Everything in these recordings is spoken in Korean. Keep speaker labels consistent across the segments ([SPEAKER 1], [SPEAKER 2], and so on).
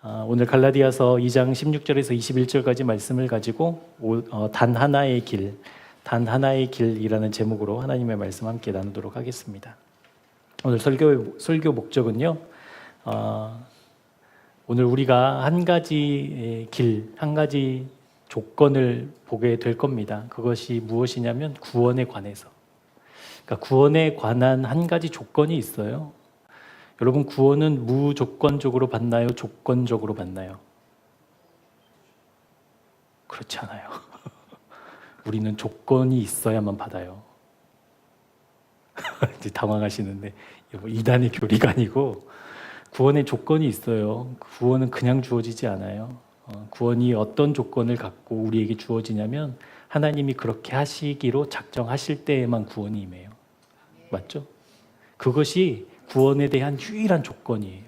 [SPEAKER 1] 오늘 갈라디아서 2장 16절에서 21절까지 말씀을 가지고 단 하나의 길, 단 하나의 길이라는 제목으로 하나님의 말씀 함께 나누도록 하겠습니다. 오늘 설교 목적은요, 오늘 우리가 한 가지 길, 한 가지 조건을 보게 될 겁니다. 그것이 무엇이냐면 구원에 관해서. 그러니까 구원에 관한 한 가지 조건이 있어요. 여러분, 구원은 무조건적으로 받나요? 조건적으로 받나요? 그렇지 않아요. 우리는 조건이 있어야만 받아요. 이제 당황하시는데, 이단의 교리가 아니고 구원의 조건이 있어요. 구원은 그냥 주어지지 않아요. 구원이 어떤 조건을 갖고 우리에게 주어지냐면 하나님이 그렇게 하시기로 작정하실 때에만 구원이 임해요. 맞죠? 그것이 구원에 대한 유일한 조건이에요.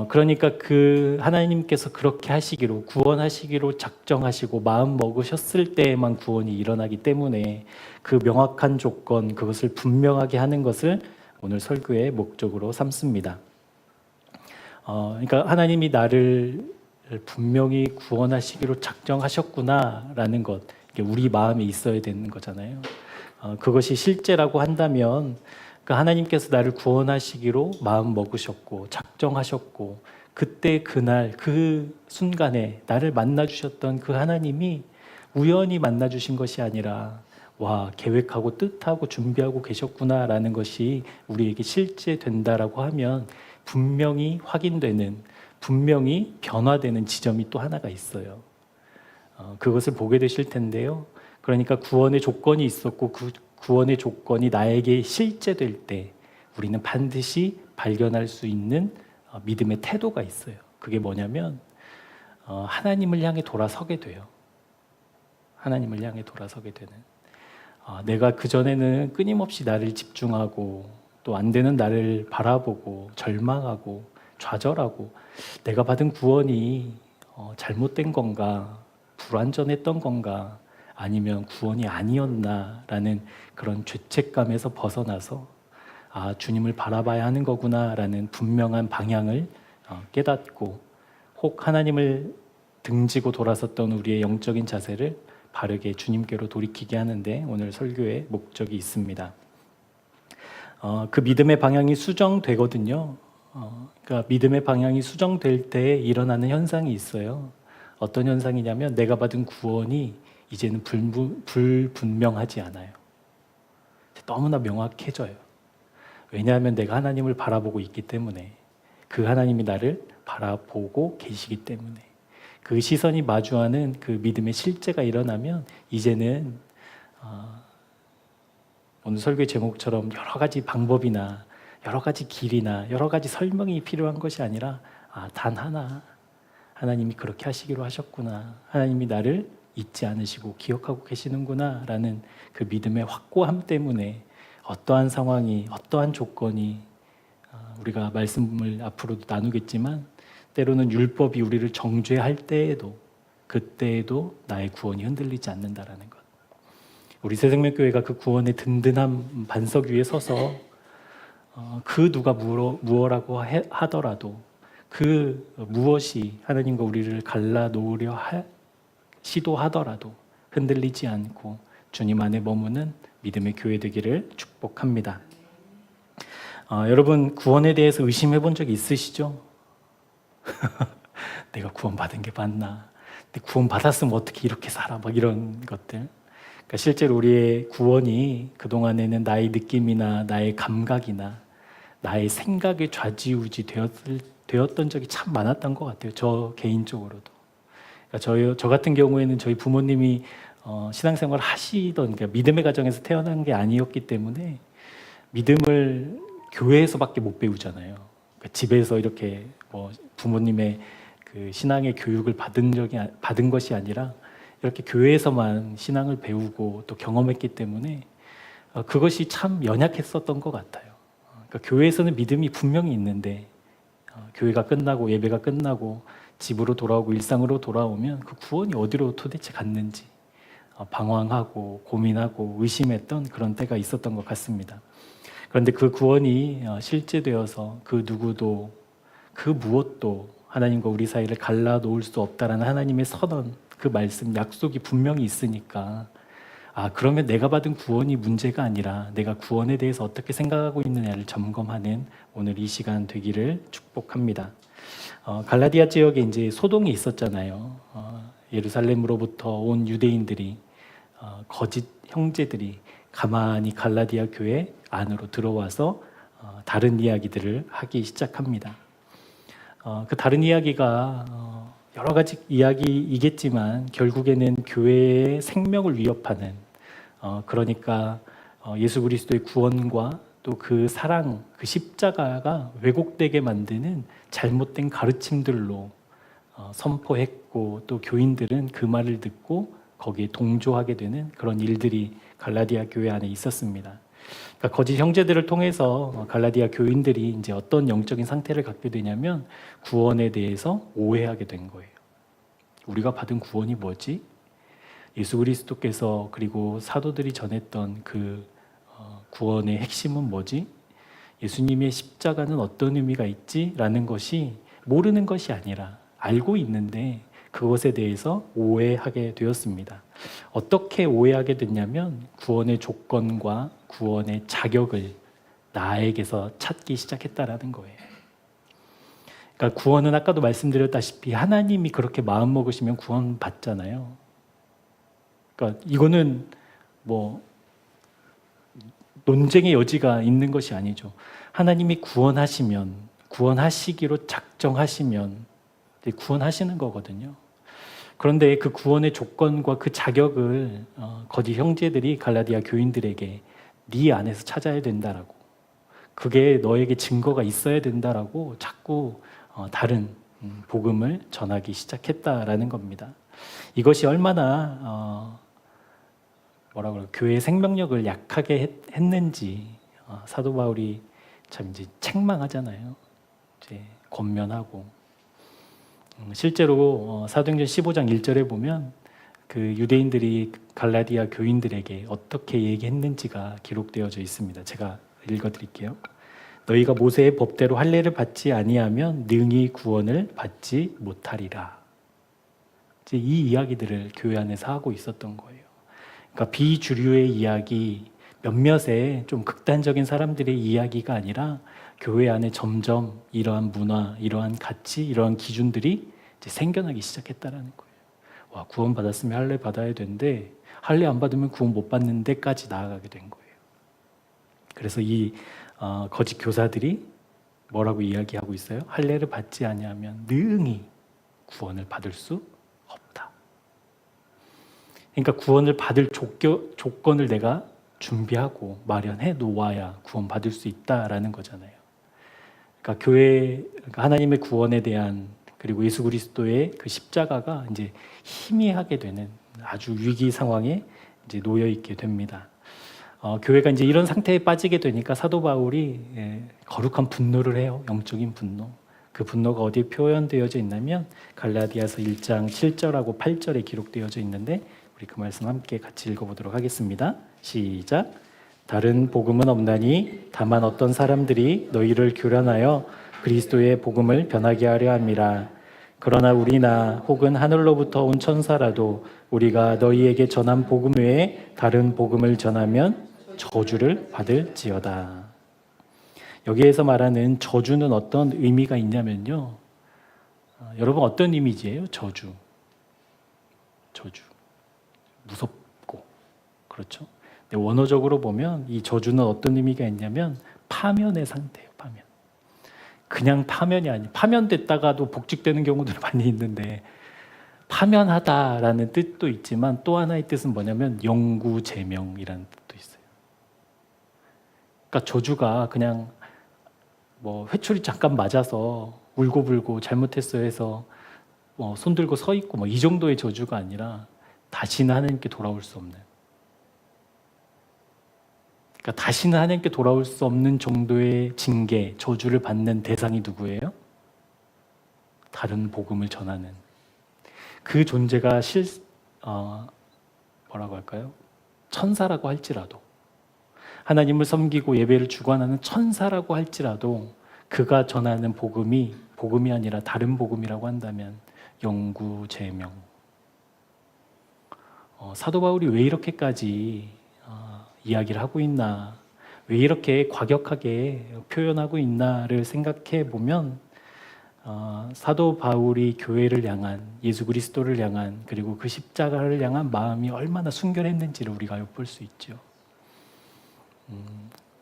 [SPEAKER 1] 그러니까 그 하나님께서 그렇게 하시기로, 구원하시기로 작정하시고 마음 먹으셨을 때에만 구원이 일어나기 때문에 그 명확한 조건, 그것을 분명하게 하는 것을 오늘 설교의 목적으로 삼습니다. 그러니까 하나님이 나를 분명히 구원하시기로 작정하셨구나라는 것, 이게 우리 마음에 있어야 되는 거잖아요. 그것이 실제라고 한다면 그 하나님께서 나를 구원하시기로 마음 먹으셨고 작정하셨고, 그때 그날 그 순간에 나를 만나주셨던 그 하나님이 우연히 만나주신 것이 아니라 계획하고 뜻하고 준비하고 계셨구나라는 것이 우리에게 실제 된다라고 하면 분명히 확인되는, 분명히 변화되는 지점이 또 하나가 있어요. 그것을 보게 되실 텐데요. 그러니까 구원의 조건이 있었고 그 구원의 조건이 나에게 실제될 때 우리는 반드시 발견할 수 있는 믿음의 태도가 있어요. 그게 뭐냐면 하나님을 향해 돌아서게 돼요. 하나님을 향해 돌아서게 되는. 내가 그전에는 끊임없이 나를 집중하고 또 안 되는 나를 바라보고 절망하고 좌절하고, 내가 받은 구원이 잘못된 건가, 불완전했던 건가, 아니면 구원이 아니었나라는 그런 죄책감에서 벗어나서 주님을 바라봐야 하는 거구나라는 분명한 방향을 깨닫고, 혹 하나님을 등지고 돌아섰던 우리의 영적인 자세를 바르게 주님께로 돌이키게 하는데 오늘 설교의 목적이 있습니다. 그 믿음의 방향이 수정되거든요. 그러니까 믿음의 방향이 수정될 때 일어나는 현상이 있어요. 어떤 현상이냐면 내가 받은 구원이 이제는 불분명하지 않아요. 너무나 명확해져요. 왜냐하면 내가 하나님을 바라보고 있기 때문에, 그 하나님이 나를 바라보고 계시기 때문에, 그 시선이 마주하는 그 믿음의 실제가 일어나면 이제는 오늘 설교의 제목처럼 여러 가지 방법이나 여러 가지 길이나 여러 가지 설명이 필요한 것이 아니라 단 하나, 하나님이 그렇게 하시기로 하셨구나, 하나님이 나를 잊지 않으시고 기억하고 계시는구나 라는 그 믿음의 확고함 때문에 어떠한 상황이, 어떠한 조건이, 우리가 말씀을 앞으로도 나누겠지만 때로는 율법이 우리를 정죄할 때에도, 그때에도 나의 구원이 흔들리지 않는다라는 것. 우리 새생명교회가 그 구원의 든든한 반석 위에 서서 그 누가 무엇라고 하더라도 그 무엇이 하나님과 우리를 갈라놓으려 시도하더라도 흔들리지 않고 주님 안에 머무는 믿음의 교회 되기를 축복합니다. 여러분, 구원에 대해서 의심해 본 적 있으시죠? 내가 구원받은 게 맞나? 근데 구원받았으면 어떻게 이렇게 살아? 이런 것들. 그러니까 실제로 우리의 구원이 그동안에는 나의 느낌이나 나의 감각이나 나의 생각에 좌지우지 되었던 적이 참 많았던 것 같아요. 저 개인적으로도. 그러니까 저 같은 경우에는 저희 부모님이 신앙생활을 하시던, 그러니까 믿음의 가정에서 태어난 게 아니었기 때문에 믿음을 교회에서밖에 못 배우잖아요. 그러니까 집에서 이렇게 부모님의 그 신앙의 교육을 받은 것이 아니라 이렇게 교회에서만 신앙을 배우고 또 경험했기 때문에 그것이 참 연약했었던 것 같아요. 그러니까 교회에서는 믿음이 분명히 있는데 교회가 끝나고 예배가 끝나고 집으로 돌아오고 일상으로 돌아오면 그 구원이 어디로 도대체 갔는지 방황하고 고민하고 의심했던 그런 때가 있었던 것 같습니다. 그런데 그 구원이 실제되어서 그 누구도 그 무엇도 하나님과 우리 사이를 갈라놓을 수 없다라는 하나님의 선언, 그 말씀, 약속이 분명히 있으니까 그러면 내가 받은 구원이 문제가 아니라 내가 구원에 대해서 어떻게 생각하고 있느냐를 점검하는 오늘 이 시간 되기를 축복합니다. 갈라디아 지역에 이제 소동이 있었잖아요. 예루살렘으로부터 온 유대인들이 거짓 형제들이 가만히 갈라디아 교회 안으로 들어와서 다른 이야기들을 하기 시작합니다. 그 다른 이야기가 여러 가지 이야기이겠지만 결국에는 교회의 생명을 위협하는 그러니까 예수 그리스도의 구원과 또 그 사랑, 그 십자가가 왜곡되게 만드는 잘못된 가르침들로 선포했고 또 교인들은 그 말을 듣고 거기에 동조하게 되는 그런 일들이 갈라디아 교회 안에 있었습니다. 그러니까 거짓 형제들을 통해서 갈라디아 교인들이 이제 어떤 영적인 상태를 갖게 되냐면 구원에 대해서 오해하게 된 거예요. 우리가 받은 구원이 뭐지? 예수 그리스도께서 그리고 사도들이 전했던 그 구원의 핵심은 뭐지? 예수님의 십자가는 어떤 의미가 있지? 라는 것이 모르는 것이 아니라 알고 있는데 그것에 대해서 오해하게 되었습니다. 어떻게 오해하게 됐냐면 구원의 조건과 구원의 자격을 나에게서 찾기 시작했다라는 거예요. 그러니까 구원은 아까도 말씀드렸다시피 하나님이 그렇게 마음 먹으시면 구원 받잖아요. 그러니까 이거는 뭐 논쟁의 여지가 있는 것이 아니죠. 하나님이 구원하시면 구원하시기로 작정하시면 구원하시는 거거든요. 그런데 그 구원의 조건과 그 자격을 거짓 형제들이 갈라디아 교인들에게 네 안에서 찾아야 된다라고, 그게 너에게 증거가 있어야 된다라고 자꾸 다른 복음을 전하기 시작했다라는 겁니다. 이것이 얼마나 교회의 생명력을 약하게 했는지 사도 바울이 참 이제 책망하잖아요. 이제 권면하고. 실제로 사도행전 15장 1절에 보면 그 유대인들이 갈라디아 교인들에게 어떻게 얘기했는지가 기록되어져 있습니다. 제가 읽어드릴게요. 너희가 모세의 법대로 할례를 받지 아니하면 능히 구원을 받지 못하리라. 이제 이 이야기들을 교회 안에서 하고 있었던 거예요. 그러니까 비주류의 이야기, 몇몇의 좀 극단적인 사람들의 이야기가 아니라 교회 안에 점점 이러한 문화, 이러한 가치, 이러한 기준들이 이제 생겨나기 시작했다라는 거예요. 와, 구원 받았으면 할례 받아야 되는데 할례 안 받으면 구원 못 받는 데까지 나아가게 된 거예요. 그래서 이 거짓 교사들이 뭐라고 이야기하고 있어요? 할례를 받지 아니하면 능히 구원을 받을 수 없다. 그러니까 구원을 받을 조건을 내가 준비하고 마련해 놓아야 구원 받을 수 있다라는 거잖아요. 그러니까 그러니까 하나님의 구원에 대한 그리고 예수 그리스도의 그 십자가가 이제 희미하게 되는 아주 위기 상황에 이제 놓여 있게 됩니다. 교회가 이제 이런 상태에 빠지게 되니까 사도 바울이 거룩한 분노를 해요. 영적인 분노. 그 분노가 어디에 표현되어져 있냐면 갈라디아서 1장 7절하고 8절에 기록되어져 있는데 우리 그 말씀 함께 같이 읽어보도록 하겠습니다. 시작. 다른 복음은 없나니 다만 어떤 사람들이 너희를 교란하여 그리스도의 복음을 변하게 하려 함이라. 그러나 우리나 혹은 하늘로부터 온 천사라도 우리가 너희에게 전한 복음 외에 다른 복음을 전하면 저주를 받을지어다. 여기에서 말하는 저주는 어떤 의미가 있냐면요. 여러분 어떤 이미지예요? 저주. 무섭고 그렇죠? 근데 원어적으로 보면 이 저주는 어떤 의미가 있냐면 파면의 상태예요. 파면. 그냥 파면이 아니에요. 파면됐다가도 복직되는 경우들이 많이 있는데 파면하다라는 뜻도 있지만 또 하나의 뜻은 뭐냐면 영구제명이라는 뜻도 있어요. 그러니까 저주가 그냥 뭐 회초리 잠깐 맞아서 울고불고 잘못했어 해서 손 들고 서 있고 이 정도의 저주가 아니라 다시는 하나님께 돌아올 수 없는, 그러니까 다시는 하나님께 돌아올 수 없는 정도의 징계, 저주를 받는 대상이 누구예요? 다른 복음을 전하는 그 존재가 뭐라고 할까요? 천사라고 할지라도, 하나님을 섬기고 예배를 주관하는 천사라고 할지라도 그가 전하는 복음이 복음이 아니라 다른 복음이라고 한다면 영구제명. 사도 바울이 왜 이렇게까지 이야기를 하고 있나, 왜 이렇게 과격하게 표현하고 있나를 생각해 보면 사도 바울이 교회를 향한, 예수 그리스도를 향한, 그리고 그 십자가를 향한 마음이 얼마나 순결했는지를 우리가 엿볼 수 있죠.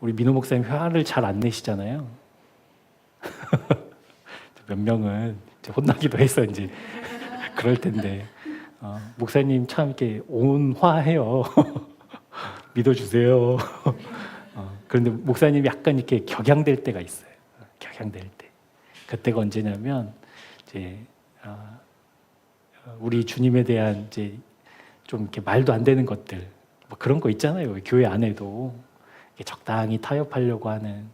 [SPEAKER 1] 우리 민호 목사님 화를 잘 안 내시잖아요. 몇 명은 이제 혼나기도 해서 이제 그럴 텐데 목사님 참 이렇게 온화해요. 믿어주세요. 그런데 목사님이 약간 이렇게 격양될 때가 있어요. 격양될 때. 그때가 언제냐면 이제 우리 주님에 대한 이제 좀 이렇게 말도 안 되는 것들, 뭐 그런 거 있잖아요. 교회 안에도 이렇게 적당히 타협하려고 하는,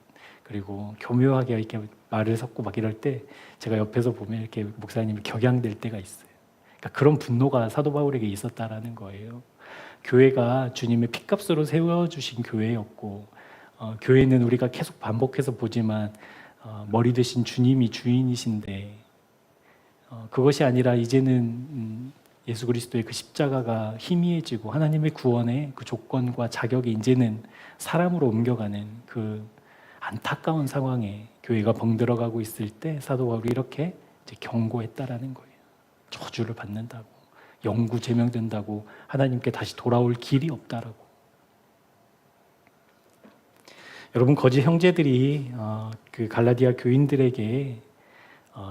[SPEAKER 1] 그리고 교묘하게 이렇게 말을 섞고 막 이럴 때 제가 옆에서 보면 이렇게 목사님이 격양될 때가 있어요. 그러니까 그런 분노가 사도 바울에게 있었다라는 거예요. 교회가 주님의 피값으로 세워주신 교회였고, 교회는 우리가 계속 반복해서 보지만 머리 대신 주님이 주인이신데, 그것이 아니라 이제는 예수 그리스도의 그 십자가가 희미해지고 하나님의 구원의 그 조건과 자격이 이제는 사람으로 옮겨가는 그 안타까운 상황에 교회가 병들어가고 있을 때 사도 바울이 이렇게 이제 경고했다라는 거예요. 저주를 받는다고, 영구 제명된다고, 하나님께 다시 돌아올 길이 없다라고. 여러분, 거짓 형제들이 그 갈라디아 교인들에게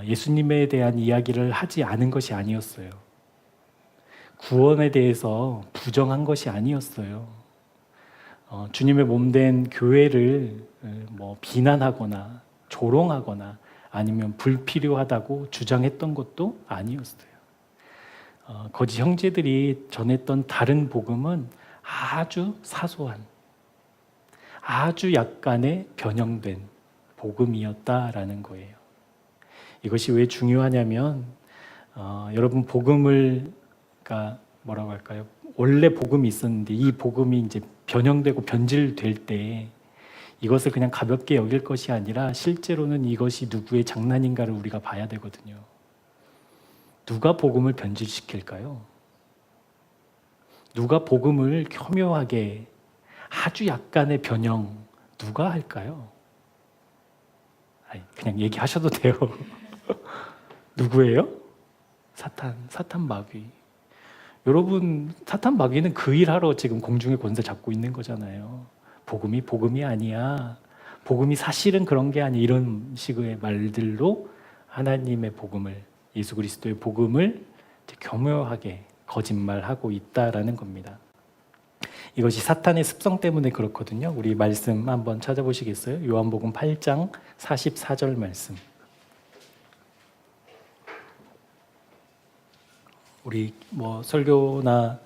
[SPEAKER 1] 예수님에 대한 이야기를 하지 않은 것이 아니었어요. 구원에 대해서 부정한 것이 아니었어요. 주님의 몸된 교회를 뭐 비난하거나 조롱하거나 아니면 불필요하다고 주장했던 것도 아니었어요. 거짓 형제들이 전했던 다른 복음은 아주 사소한, 아주 약간의 변형된 복음이었다라는 거예요. 이것이 왜 중요하냐면 여러분, 복음을, 그러니까 뭐라고 할까요? 원래 복음이 있었는데 이 복음이 이제 변형되고 변질될 때 이것을 그냥 가볍게 여길 것이 아니라 실제로는 이것이 누구의 장난인가를 우리가 봐야 되거든요. 누가 복음을 변질시킬까요? 누가 복음을 교묘하게 아주 약간의 변형 누가 할까요? 그냥 얘기하셔도 돼요. 누구예요? 사탄 마귀. 여러분, 사탄 마귀는 그 일하러 지금 공중의 권세 잡고 있는 거잖아요. 복음이 아니야. 복음이 사실은 그런 게 아니야. 이런 식의 말들로 하나님의 복음을, 예수 그리스도의 복음을 교묘하게 거짓말하고 있다라는 겁니다. 이것이 사탄의 습성 때문에 그렇거든요. 우리 말씀 한번 찾아보시겠어요? 요한복음 8장 44절 말씀. 우리 뭐 설교나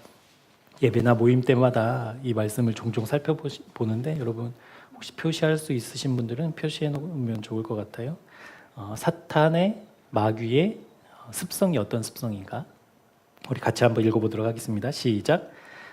[SPEAKER 1] 예배나 모임 때마다 이 말씀을 종종 살펴보는데 여러분 혹시 표시할 수 있으신 분들은 표시해 놓으면 좋을 것 같아요. 사탄의 마귀의 습성이 어떤 습성인가? 우리 같이 한번 읽어보도록 하겠습니다. 시작.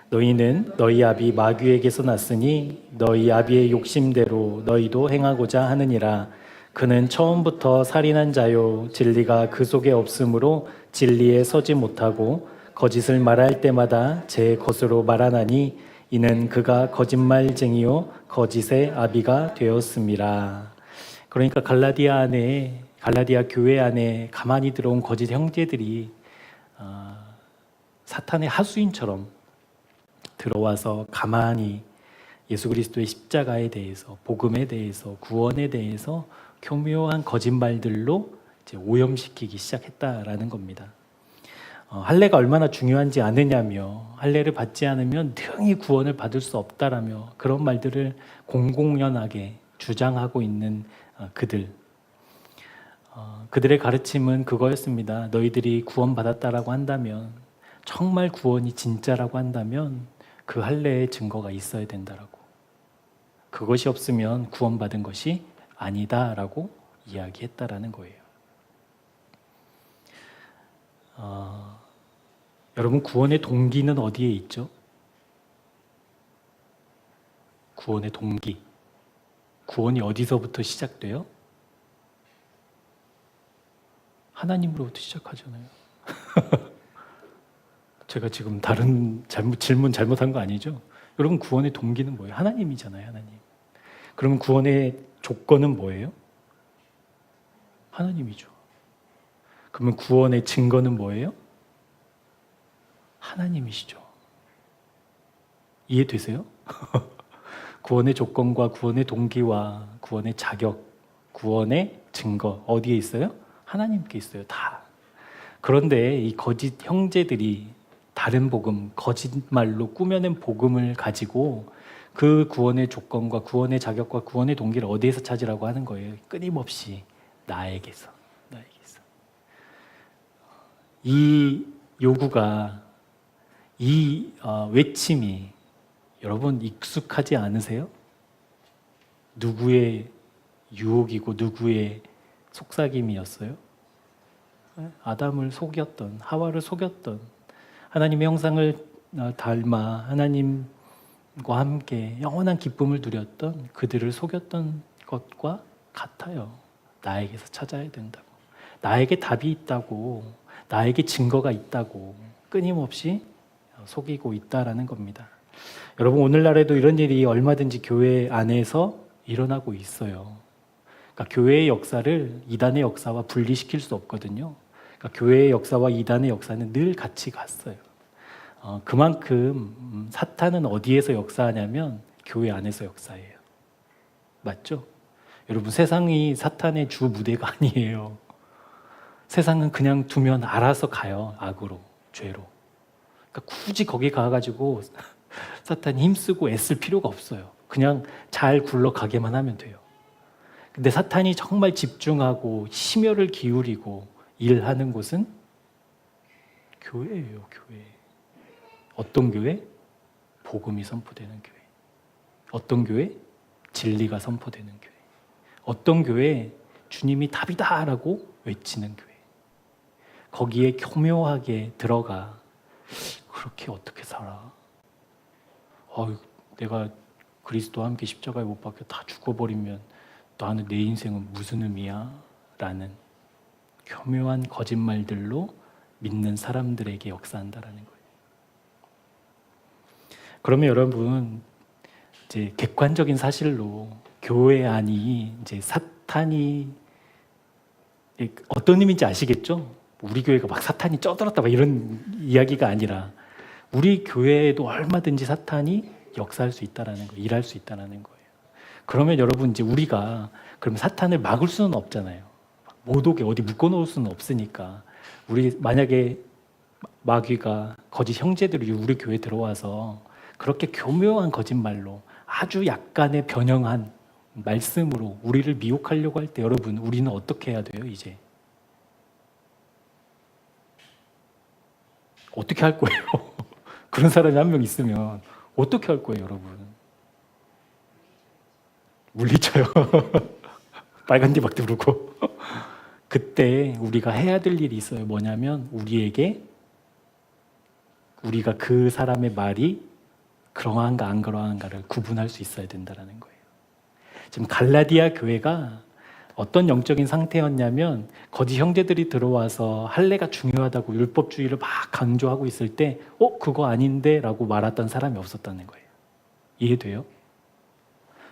[SPEAKER 1] 너희는 너희 아비 마귀에게서 났으니 너희 아비의 욕심대로 너희도 행하고자 하느니라. 그는 처음부터 살인한 자요 진리가 그 속에 없으므로 진리에 서지 못하고 거짓을 말할 때마다 제 것으로 말하나니 이는 그가 거짓말쟁이요 거짓의 아비가 되었음이라. 그러니까 갈라디아 교회 안에 가만히 들어온 거짓 형제들이 사탄의 하수인처럼 들어와서 가만히 예수 그리스도의 십자가에 대해서, 복음에 대해서, 구원에 대해서 교묘한 거짓말들로 이제 오염시키기 시작했다라는 겁니다. 할례가 얼마나 중요한지 아느냐며, 할례를 받지 않으면 능히 구원을 받을 수 없다라며 그런 말들을 공공연하게 주장하고 있는 그들의 가르침은 그거였습니다. 너희들이 구원받았다라고 한다면, 정말 구원이 진짜라고 한다면 그 할례의 증거가 있어야 된다라고. 그것이 없으면 구원받은 것이 아니다라고 이야기했다라는 거예요. 여러분, 구원의 동기는 어디에 있죠? 구원의 동기. 구원이 어디서부터 시작돼요? 하나님으로부터 시작하잖아요. 제가 지금 다른 질문 잘못한 거 아니죠? 여러분 구원의 동기는 뭐예요? 하나님이잖아요, 하나님. 그러면 구원의 조건은 뭐예요? 하나님이죠. 그러면 구원의 증거는 뭐예요? 하나님이시죠. 이해되세요? 구원의 조건과 구원의 동기와 구원의 자격, 구원의 증거 어디에 있어요? 하나님께 있어요. 다. 그런데 이 거짓 형제들이 다른 복음, 거짓말로 꾸며낸 복음을 가지고 그 구원의 조건과 구원의 자격과 구원의 동기를 어디에서 찾으라고 하는 거예요? 끊임없이 나에게서. 이 요구가, 이 외침이 여러분 익숙하지 않으세요? 누구의 유혹이고 누구의 속삭임이었어요? 아담을 속였던, 하와를 속였던, 하나님의 형상을 닮아 하나님과 함께 영원한 기쁨을 누렸던 그들을 속였던 것과 같아요. 나에게서 찾아야 된다고. 나에게 답이 있다고, 나에게 증거가 있다고 끊임없이 속이고 있다라는 겁니다. 여러분 오늘날에도 이런 일이 얼마든지 교회 안에서 일어나고 있어요. 그러니까 교회의 역사를 이단의 역사와 분리시킬 수 없거든요. 그러니까 교회의 역사와 이단의 역사는 늘 같이 갔어요. 그만큼 사탄은 어디에서 역사하냐면 교회 안에서 역사해요. 맞죠? 여러분 세상이 사탄의 주 무대가 아니에요. 세상은 그냥 두면 알아서 가요. 악으로, 죄로. 그러니까 굳이 거기 가가지고 사탄이 힘쓰고 애쓸 필요가 없어요. 그냥 잘 굴러가게만 하면 돼요. 근데 사탄이 정말 집중하고 심혈을 기울이고 일하는 곳은 교회예요, 교회. 어떤 교회? 복음이 선포되는 교회. 어떤 교회? 진리가 선포되는 교회. 어떤 교회? 주님이 답이다라고 외치는 교회. 거기에 교묘하게 들어가. 그렇게 어떻게 살아? 내가 그리스도와 함께 십자가에 못 박혀 다 죽어버리면 나는 내 인생은 무슨 의미야? 라는 교묘한 거짓말들로 믿는 사람들에게 역사한다라는 거예요. 그러면 여러분 이제 객관적인 사실로 교회 안이 이제 사탄이 어떤 의미인지 아시겠죠? 우리 교회가 막 사탄이 쩌들었다 막 이런 이야기가 아니라 우리 교회에도 얼마든지 사탄이 역사할 수 있다라는 거예요. 일할 수 있다라는 거예요. 그러면 여러분 이제 우리가 그럼 사탄을 막을 수는 없잖아요. 못 오게 어디 묶어놓을 수는 없으니까 우리 만약에 마귀가 거짓 형제들이 우리 교회에 들어와서 그렇게 교묘한 거짓말로 아주 약간의 변형한 말씀으로 우리를 미혹하려고 할 때 여러분 우리는 어떻게 해야 돼요? 이제 어떻게 할 거예요? 그런 사람이 한 명 있으면 어떻게 할 거예요, 여러분? 물리쳐요. 빨간 뒤박도 부르고. 그때 우리가 해야 될 일이 있어요. 뭐냐면 우리가 그 사람의 말이 그러한가 안 그러한가를 구분할 수 있어야 된다는 거예요. 지금 갈라디아 교회가 어떤 영적인 상태였냐면 거짓 형제들이 들어와서 할례가 중요하다고 율법주의를 막 강조하고 있을 때 그거 아닌데 라고 말했던 사람이 없었다는 거예요. 이해돼요?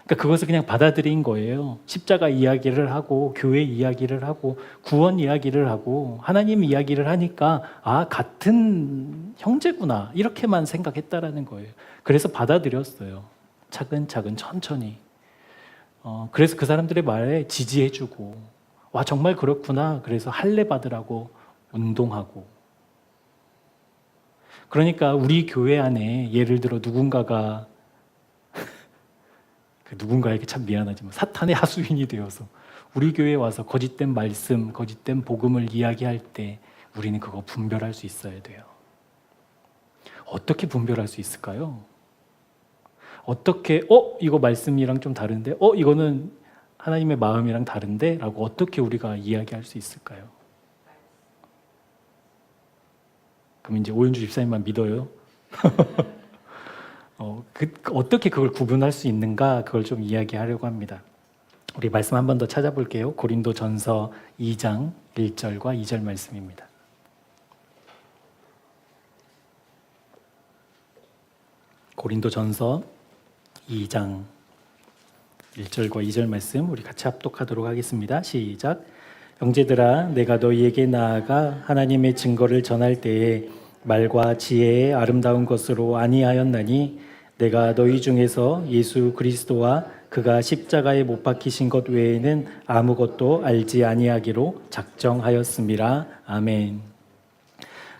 [SPEAKER 1] 그러니까 그것을 그냥 받아들인 거예요. 십자가 이야기를 하고 교회 이야기를 하고 구원 이야기를 하고 하나님 이야기를 하니까 같은 형제구나 이렇게만 생각했다라는 거예요. 그래서 받아들였어요. 차근차근 천천히. 그래서 그 사람들의 말에 지지해주고 정말 그렇구나. 그래서 할례 받으라고 운동하고. 그러니까 우리 교회 안에 예를 들어 누군가가 누군가에게 참 미안하지만 사탄의 하수인이 되어서 우리 교회에 와서 거짓된 말씀, 거짓된 복음을 이야기할 때 우리는 그거 분별할 수 있어야 돼요. 어떻게 분별할 수 있을까요? 어떻게 이거 말씀이랑 좀 다른데 이거는 하나님의 마음이랑 다른데 라고 어떻게 우리가 이야기할 수 있을까요? 그럼 이제 오윤주 집사님만 믿어요? 어떻게 그걸 구분할 수 있는가 그걸 좀 이야기하려고 합니다. 우리 말씀 한 번 더 찾아볼게요. 고린도전서 2장 1절과 2절 말씀입니다. 고린도전서 2장 1절과 2절 말씀 우리 같이 합독하도록 하겠습니다. 시작. 형제들아, 내가 너희에게 나아가 하나님의 증거를 전할 때에 말과 지혜의 아름다운 것으로 아니하였나니 내가 너희 중에서 예수 그리스도와 그가 십자가에 못 박히신 것 외에는 아무것도 알지 아니하기로 작정하였습니다. 아멘.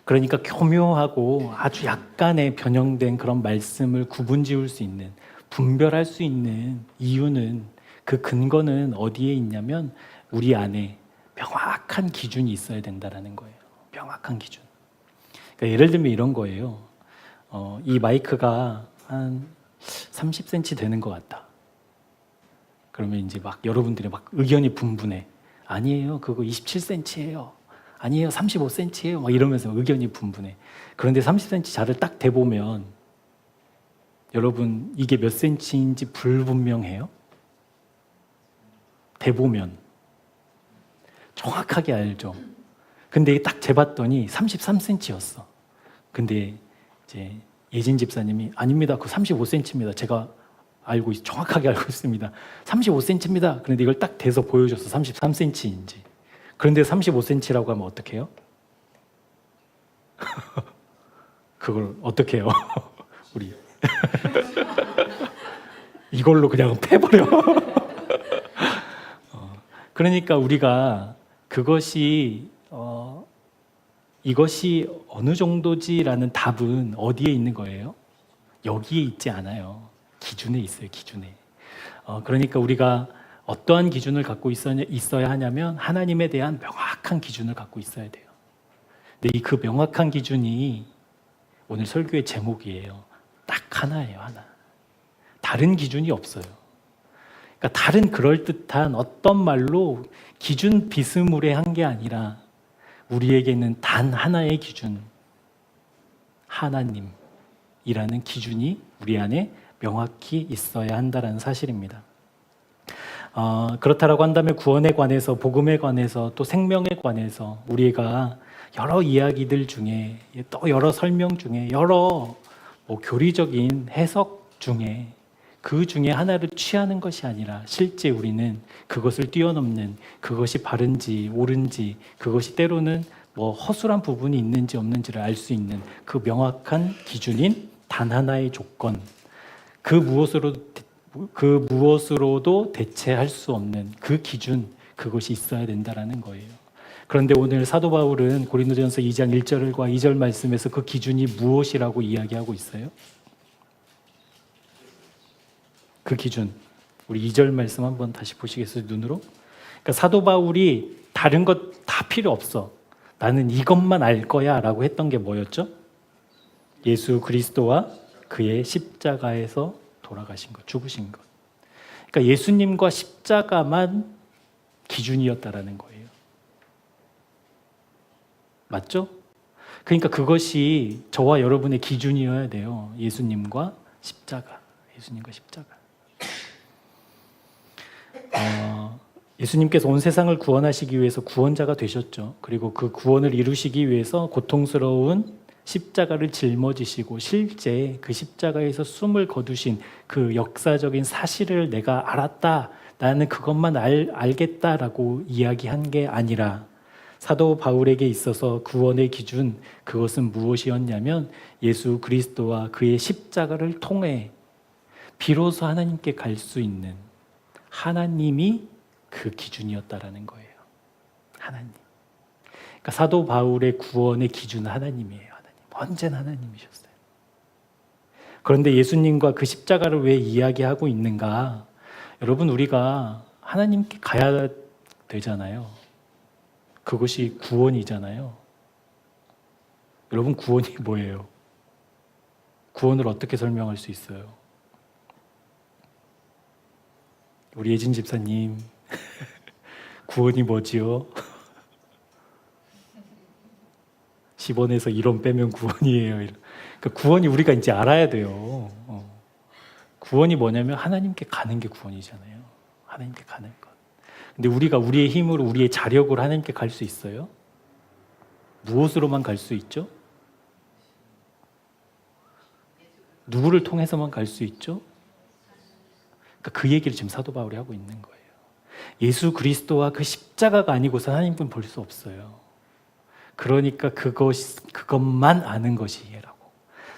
[SPEAKER 1] 그러니까 교묘하고 아주 약간의 변형된 그런 말씀을 구분지을 수 있는, 분별할 수 있는 이유는, 그 근거는 어디에 있냐면 우리 안에 명확한 기준이 있어야 된다는 거예요. 명확한 기준. 그러니까 예를 들면 이런 거예요. 이 마이크가 한 30cm 되는 것 같다. 그러면 이제 막 여러분들이 막 의견이 분분해. 아니에요, 그거 27cm예요. 아니에요, 35cm예요. 막 이러면서 의견이 분분해. 그런데 30cm 자를 딱 대보면 여러분 이게 몇 cm인지 불분명해요? 대보면 정확하게 알죠. 근데 딱 재봤더니 33cm였어. 근데 이제 예진 집사님이 아닙니다, 그거 35cm입니다. 제가 정확하게 알고 있습니다. 35cm입니다. 그런데 이걸 딱 대서 보여줬어. 33cm인지. 그런데 35cm라고 하면 어떻게 해요? 그걸 어떻게 해요? 우리 이걸로 그냥 패버려. 그러니까 우리가 그것이 이것이 어느 정도지라는 답은 어디에 있는 거예요? 여기에 있지 않아요. 기준에 있어요. 기준에. 그러니까 우리가 어떠한 기준을 갖고 있어야 하냐면 하나님에 대한 명확한 기준을 갖고 있어야 돼요. 근데 그 명확한 기준이 오늘 설교의 제목이에요. 딱 하나예요. 하나. 다른 기준이 없어요. 그러니까 다른 그럴듯한 어떤 말로 기준 비스무리한 게 아니라 우리에게는 단 하나의 기준, 하나님이라는 기준이 우리 안에 명확히 있어야 한다는 사실입니다. 그렇다라고 한다면 구원에 관해서, 복음에 관해서, 또 생명에 관해서 우리가 여러 이야기들 중에, 또 여러 설명 중에, 여러 교리적인 해석 중에 그 중에 하나를 취하는 것이 아니라 실제 우리는 그것을 뛰어넘는, 그것이 바른지 옳은지, 그것이 때로는 허술한 부분이 있는지 없는지를 알 수 있는 그 명확한 기준인 단 하나의 조건, 그 무엇으로도 대체할 수 없는 그 기준, 그것이 있어야 된다는 거예요. 그런데 오늘 사도 바울은 고린도전서 2장 1절과 2절 말씀에서 그 기준이 무엇이라고 이야기하고 있어요? 그 기준, 우리 2절 말씀 한번 다시 보시겠어요? 눈으로? 그러니까 사도 바울이 다른 것 다 필요 없어, 나는 이것만 알 거야 라고 했던 게 뭐였죠? 예수 그리스도와 그의 십자가에서 돌아가신 것, 죽으신 것. 그러니까 예수님과 십자가만 기준이었다라는 거예요. 맞죠? 그러니까 그것이 저와 여러분의 기준이어야 돼요. 예수님과 십자가. 예수님과 십자가. 예수님께서 온 세상을 구원하시기 위해서 구원자가 되셨죠. 그리고 그 구원을 이루시기 위해서 고통스러운 십자가를 짊어지시고 실제 그 십자가에서 숨을 거두신 그 역사적인 사실을 내가 알았다, 나는 그것만 알겠다라고 이야기한 게 아니라 사도 바울에게 있어서 구원의 기준, 그것은 무엇이었냐면 예수 그리스도와 그의 십자가를 통해 비로소 하나님께 갈 수 있는 하나님이 그 기준이었다라는 거예요. 하나님. 그러니까 사도 바울의 구원의 기준은 하나님이에요. 언제나 하나님이셨어요. 그런데 예수님과 그 십자가를 왜 이야기하고 있는가? 여러분, 우리가 하나님께 가야 되잖아요. 그것이 구원이잖아요. 여러분, 구원이 뭐예요? 구원을 어떻게 설명할 수 있어요? 우리 예진 집사님, 구원이 뭐지요? 10원에서 1원 빼면 구원이에요. 그러니까 구원이 우리가 이제 알아야 돼요. 구원이 뭐냐면 하나님께 가는 게 구원이잖아요. 하나님께 가는 것. 근데 우리가 우리의 힘으로 우리의 자력으로 하나님께 갈 수 있어요? 무엇으로만 갈 수 있죠? 누구를 통해서만 갈 수 있죠? 그러니까 그 얘기를 지금 사도 바울이 하고 있는 거예요. 예수 그리스도와 그 십자가가 아니고서 하나님은 볼 수 없어요. 그러니까 그것만 아는 것이 이해라고.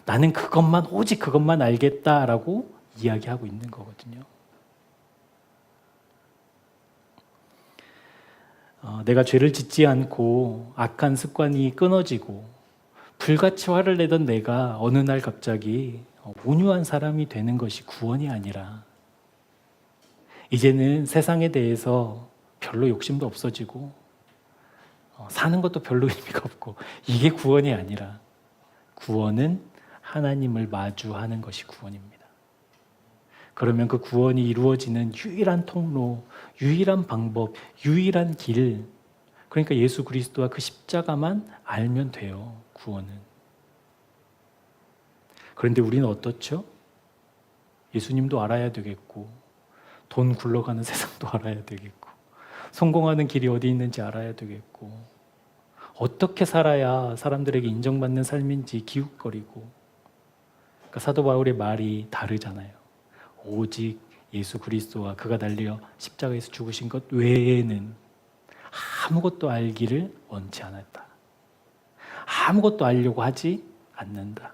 [SPEAKER 1] 나는 그것만, 오직 그것만 알겠다라고 이야기하고 있는 거거든요. 내가 죄를 짓지 않고 악한 습관이 끊어지고 불같이 화를 내던 내가 어느 날 갑자기 온유한 사람이 되는 것이 구원이 아니라 이제는 세상에 대해서 별로 욕심도 없어지고 사는 것도 별로 의미가 없고 이게 구원이 아니라 구원은 하나님을 마주하는 것이 구원입니다. 그러면 그 구원이 이루어지는 유일한 통로, 유일한 방법, 유일한 길, 그러니까 예수 그리스도와 그 십자가만 알면 돼요, 구원은. 그런데 우리는 어떻죠? 예수님도 알아야 되겠고 돈 굴러가는 세상도 알아야 되겠고 성공하는 길이 어디 있는지 알아야 되겠고 어떻게 살아야 사람들에게 인정받는 삶인지 기웃거리고. 그러니까 사도 바울의 말이 다르잖아요. 오직 예수 그리스도와 그가 달려 십자가에서 죽으신 것 외에는 아무것도 알기를 원치 않았다. 아무것도 알려고 하지 않는다.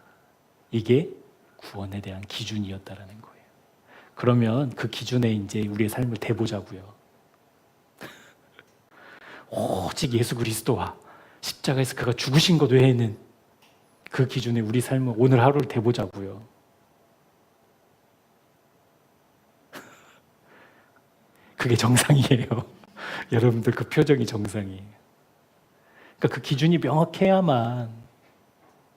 [SPEAKER 1] 이게 구원에 대한 기준이었다라는 거예요. 그러면 그 기준에 이제 우리의 삶을 대보자고요. 오직 예수 그리스도와 십자가에서 그가 죽으신 것 외에는 그 기준에 우리 삶을 오늘 하루를 대보자고요. 그게 정상이에요. 여러분들 그 표정이 정상이에요. 그러니까 그 기준이 명확해야만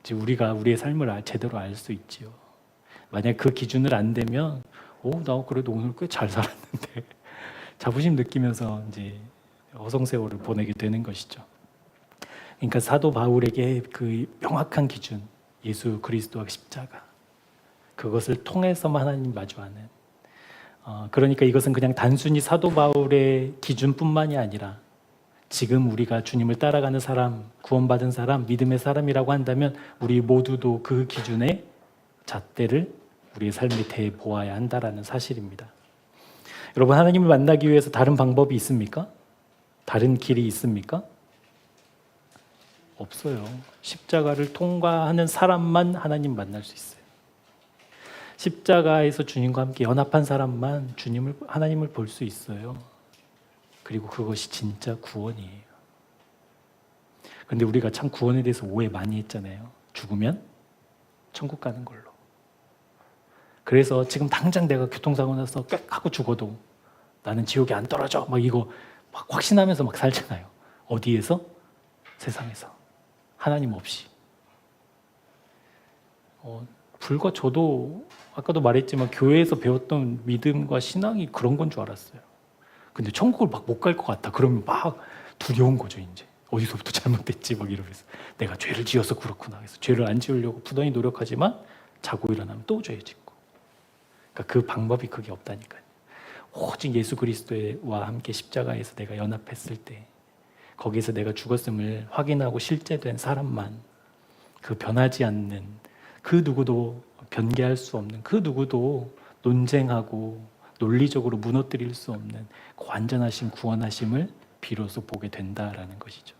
[SPEAKER 1] 이제 우리가 우리의 삶을 제대로 알 수 있지요. 만약 그 기준을 안 되면 나 그래도 오늘 꽤 잘 살았는데 자부심 느끼면서 이제 허송세월을 보내게 되는 것이죠. 그러니까 사도 바울에게 그 명확한 기준, 예수 그리스도와 십자가, 그것을 통해서만 하나님 마주하는. 그러니까 이것은 그냥 단순히 사도 바울의 기준뿐만이 아니라 지금 우리가 주님을 따라가는 사람, 구원받은 사람, 믿음의 사람이라고 한다면 우리 모두도 그 기준의 잣대를 우리의 삶에 대해 보아야 한다라는 사실입니다. 여러분, 하나님을 만나기 위해서 다른 방법이 있습니까? 다른 길이 있습니까? 없어요. 십자가를 통과하는 사람만 하나님 만날 수 있어요. 십자가에서 주님과 함께 연합한 사람만 하나님을 볼 수 있어요. 그리고 그것이 진짜 구원이에요. 그런데 우리가 참 구원에 대해서 오해 많이 했잖아요. 죽으면 천국 가는 걸로. 그래서 지금 당장 내가 교통사고 나서 꽥 하고 죽어도 나는 지옥에 안 떨어져. 이거 막 확신하면서 살잖아요. 어디에서? 세상에서. 하나님 없이. 불과 저도 아까도 말했지만 교회에서 배웠던 믿음과 신앙이 그런 건 줄 알았어요. 근데 천국을 못 갈 것 같다. 그러면 두려운 거죠, 이제. 어디서부터 잘못됐지, 이러면서. 내가 죄를 지어서 그렇구나. 그래서 죄를 안 지으려고 부단히 노력하지만 자고 일어나면 또 죄 짓고. 그러니까 그 방법이 그게 없다니까요. 오직 예수 그리스도와 함께 십자가에서 내가 연합했을 때 거기에서 내가 죽었음을 확인하고 실제된 사람만, 그 변하지 않는, 그 누구도 변개할 수 없는, 그 누구도 논쟁하고 논리적으로 무너뜨릴 수 없는 그 완전하신 구원하심을 비로소 보게 된다라는 것이죠.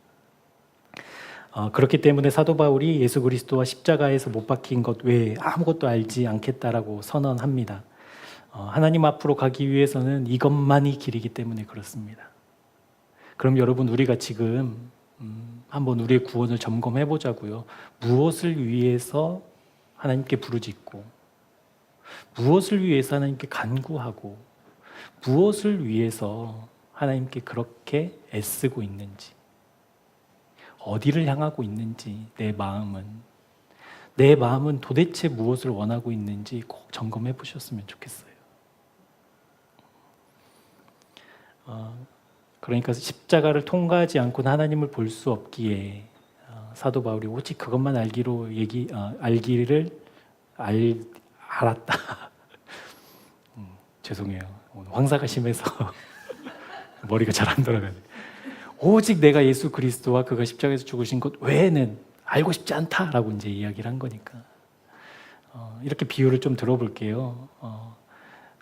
[SPEAKER 1] 그렇기 때문에 사도 바울이 예수 그리스도와 십자가에서 못 박힌 것 외에 아무것도 알지 않겠다라고 선언합니다. 하나님 앞으로 가기 위해서는 이것만이 길이기 때문에 그렇습니다. 그럼 여러분, 우리가 지금 한번 우리의 구원을 점검해 보자고요. 무엇을 위해서 하나님께 부르짖고, 무엇을 위해서 하나님께 간구하고, 무엇을 위해서 하나님께 그렇게 애쓰고 있는지, 어디를 향하고 있는지, 내 마음은 도대체 무엇을 원하고 있는지 꼭 점검해 보셨으면 좋겠어요. 그러니까 십자가를 통과하지 않고는 하나님을 볼 수 없기에 사도 바울이 오직 그것만 알기를 알았다. 죄송해요. 황사가 심해서 머리가 잘 안 돌아가네. 오직 내가 예수 그리스도와 그가 십자가에서 죽으신 것 외에는 알고 싶지 않다라고 이제 이야기를 한 거니까. 이렇게 비유를 좀 들어볼게요.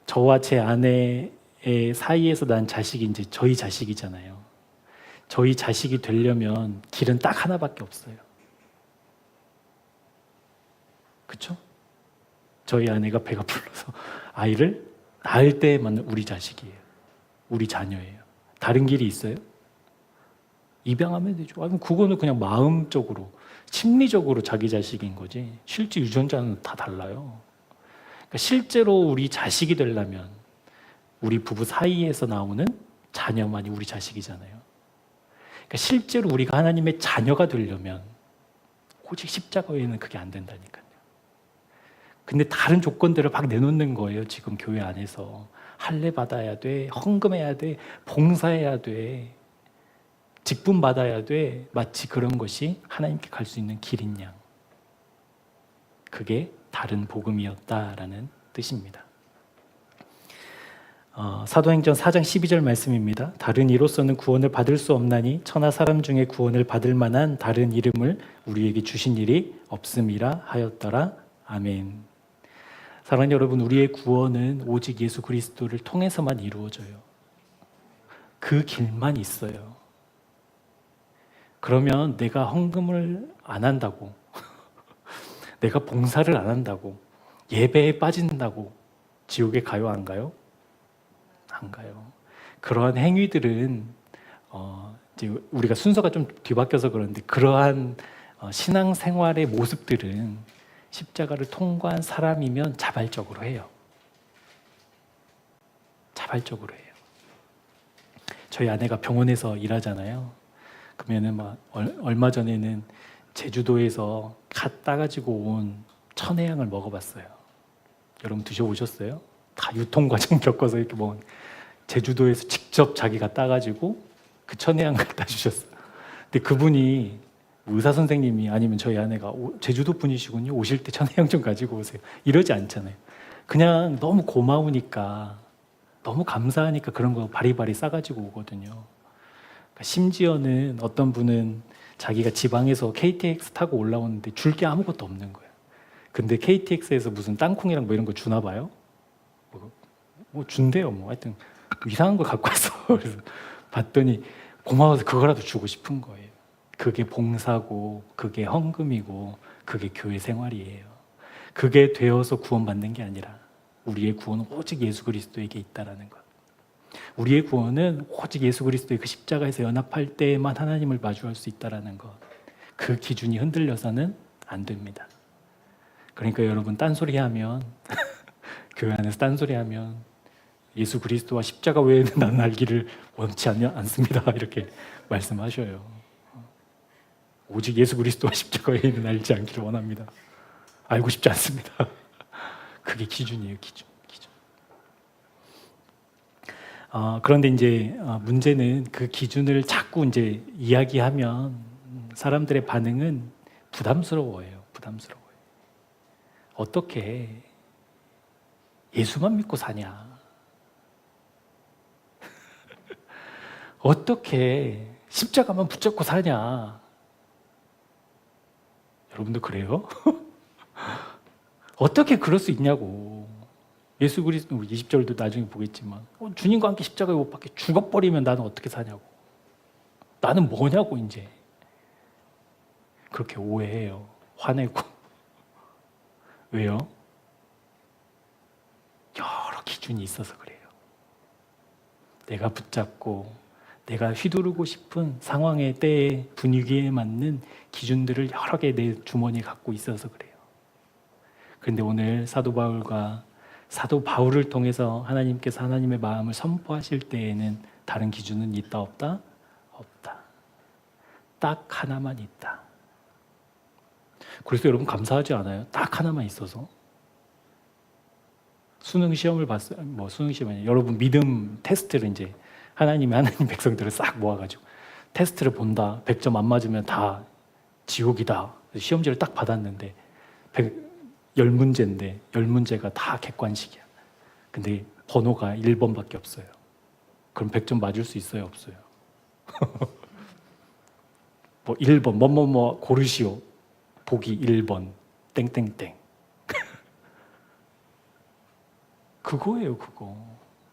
[SPEAKER 1] 저와 제 아내의 사이에서 난 자식이 이제 저희 자식이잖아요. 저희 자식이 되려면 길은 딱 하나밖에 없어요. 그렇죠? 저희 아내가 배가 불러서 아이를 낳을 때만 우리 자식이에요. 우리 자녀예요. 다른 길이 있어요? 입양하면 되죠. 그럼 그거는 그냥 마음적으로, 심리적으로 자기 자식인 거지. 실제 유전자는 다 달라요. 그러니까 실제로 우리 자식이 되려면 우리 부부 사이에서 나오는 자녀만이 우리 자식이잖아요. 그러니까 실제로 우리가 하나님의 자녀가 되려면 오직 십자가 외에는 그게 안 된다니까요. 근데 다른 조건들을 막 내놓는 거예요. 지금 교회 안에서 할례 받아야 돼, 헌금해야 돼, 봉사해야 돼, 직분 받아야 돼. 마치 그런 것이 하나님께 갈 수 있는 길인 양. 그게 다른 복음이었다라는 뜻입니다. 사도행전 4장 12절 말씀입니다. 다른 이로서는 구원을 받을 수 없나니 천하 사람 중에 구원을 받을 만한 다른 이름을 우리에게 주신 일이 없음이라 하였더라. 아멘. 사랑하는 여러분, 우리의 구원은 오직 예수 그리스도를 통해서만 이루어져요. 그 길만 있어요. 그러면 내가 헌금을 안 한다고, 내가 봉사를 안 한다고, 예배에 빠진다고 지옥에 가요, 안 가요? 안 가요. 그러한 행위들은 이제 우리가 순서가 좀 뒤바뀌어서 그런데 그러한 신앙생활의 모습들은 십자가를 통과한 사람이면 자발적으로 해요. 자발적으로 해요. 저희 아내가 병원에서 일하잖아요. 그러면은 막 얼마 전에는 제주도에서 갓 따가지고 온 천혜향을 먹어봤어요. 여러분 드셔보셨어요? 다 유통 과정 겪어서 이렇게 먹은, 제주도에서 직접 자기가 따가지고 그 천혜향을 갖다 주셨어요. 근데 그분이 의사 선생님이 아니면 저희 아내가 제주도 분이시군요. 오실 때 천혜향 좀 가지고 오세요. 이러지 않잖아요. 그냥 너무 고마우니까, 너무 감사하니까 그런 거 바리바리 싸가지고 오거든요. 그러니까 심지어는 어떤 분은 자기가 지방에서 KTX 타고 올라오는데 줄 게 아무것도 없는 거예요. 근데 KTX에서 무슨 땅콩이랑 뭐 이런 거 주나 봐요. 뭐 준대요. 뭐 하여튼 이상한 걸 갖고 왔어. 그래서 봤더니 고마워서 그거라도 주고 싶은 거예요. 그게 봉사고, 그게 헌금이고, 그게 교회 생활이에요. 그게 되어서 구원받는 게 아니라 우리의 구원은 오직 예수 그리스도에게 있다라는 것. 우리의 구원은 오직 예수 그리스도의 그 십자가에서 연합할 때에만 하나님을 마주할 수 있다라는 것. 그 기준이 흔들려서는 안 됩니다. 그러니까 여러분 딴소리하면 교회 안에서 딴소리하면 예수 그리스도와 십자가 외에는 나는 알기를 원치 않습니다. 이렇게 말씀하셔요. 오직 예수 그리스도와 십자가 외에는 알지 않기를 원합니다. 알고 싶지 않습니다. 그게 기준이에요, 기준. 그런데 이제 문제는 그 기준을 자꾸 이제 이야기하면 사람들의 반응은 부담스러워요. 부담스러워요. 어떻게 예수만 믿고 사냐? 어떻게 십자가만 붙잡고 사냐? 여러분도 그래요? 어떻게 그럴 수 있냐고. 예수 그리스도 20절도 나중에 보겠지만 주님과 함께 십자가에 못 박혀 죽어버리면 나는 어떻게 사냐고. 나는 뭐냐고 이제. 그렇게 오해해요. 화내고. 왜요? 여러 기준이 있어서 그래요. 내가 붙잡고 내가 휘두르고 싶은 상황의 때의 분위기에 맞는 기준들을 여러 개 내 주머니에 갖고 있어서 그래요. 그런데 오늘 사도 바울을 통해서 하나님께서 하나님의 마음을 선포하실 때에는 다른 기준은 있다 없다? 없다. 딱 하나만 있다. 그래서 여러분 감사하지 않아요? 딱 하나만 있어서. 수능 시험을 봤어요. 뭐 수능 시험 아니에요. 여러분 믿음 테스트를 이제 하나님 백성들을 싹 모아가지고 테스트를 본다. 100점 안 맞으면 다 지옥이다. 시험지를 딱 받았는데 10문제인데 10문제가 다 객관식이야. 근데 번호가 1번밖에 없어요. 그럼 100점 맞을 수 있어요? 없어요? 뭐 1번 뭐뭐뭐 고르시오. 보기 1번 땡땡땡. 그거예요, 그거.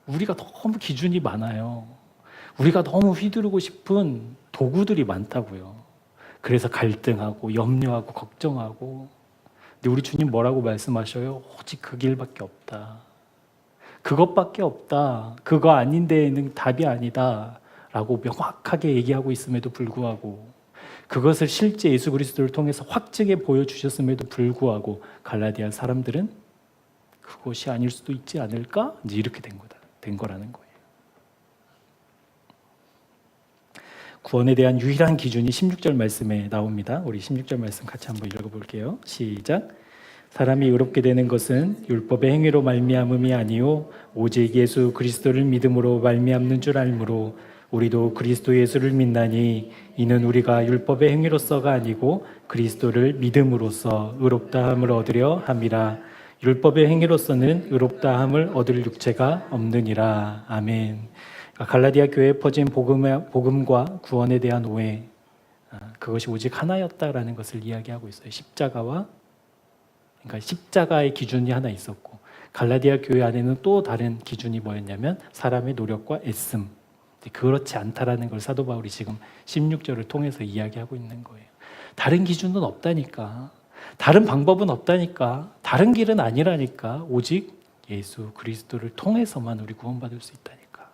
[SPEAKER 1] 우리가 너무 기준이 많아요. 우리가 너무 휘두르고 싶은 도구들이 많다고요. 그래서 갈등하고 염려하고 걱정하고. 근데 우리 주님 뭐라고 말씀하셔요? 오직 그 길밖에 없다. 그것밖에 없다. 그거 아닌 데에는 답이 아니다. 라고 명확하게 얘기하고 있음에도 불구하고 그것을 실제 예수 그리스도를 통해서 확증해 보여주셨음에도 불구하고 갈라디아 사람들은 그것이 아닐 수도 있지 않을까? 이제 이렇게 된 거라는 거예요. 구원에 대한 유일한 기준이 16절 말씀에 나옵니다. 우리 16절 말씀 같이 한번 읽어볼게요. 시작. 사람이 의롭게 되는 것은 율법의 행위로 말미암음이 아니요 오직 예수 그리스도를 믿음으로 말미암는 줄 알므로 우리도 그리스도 예수를 믿나니 이는 우리가 율법의 행위로서가 아니고 그리스도를 믿음으로써 의롭다함을 얻으려 함이라. 율법의 행위로서는 의롭다함을 얻을 육체가 없느니라. 아멘. 갈라디아 교회에 퍼진 복음과 구원에 대한 오해, 그것이 오직 하나였다라는 것을 이야기하고 있어요. 그러니까 십자가의 기준이 하나 있었고 갈라디아 교회 안에는 또 다른 기준이 뭐였냐면 사람의 노력과 애씀. 그렇지 않다라는 걸 사도 바울이 지금 16절을 통해서 이야기하고 있는 거예요. 다른 기준은 없다니까. 다른 방법은 없다니까. 다른 길은 아니라니까. 오직 예수 그리스도를 통해서만 우리 구원받을 수 있다니까.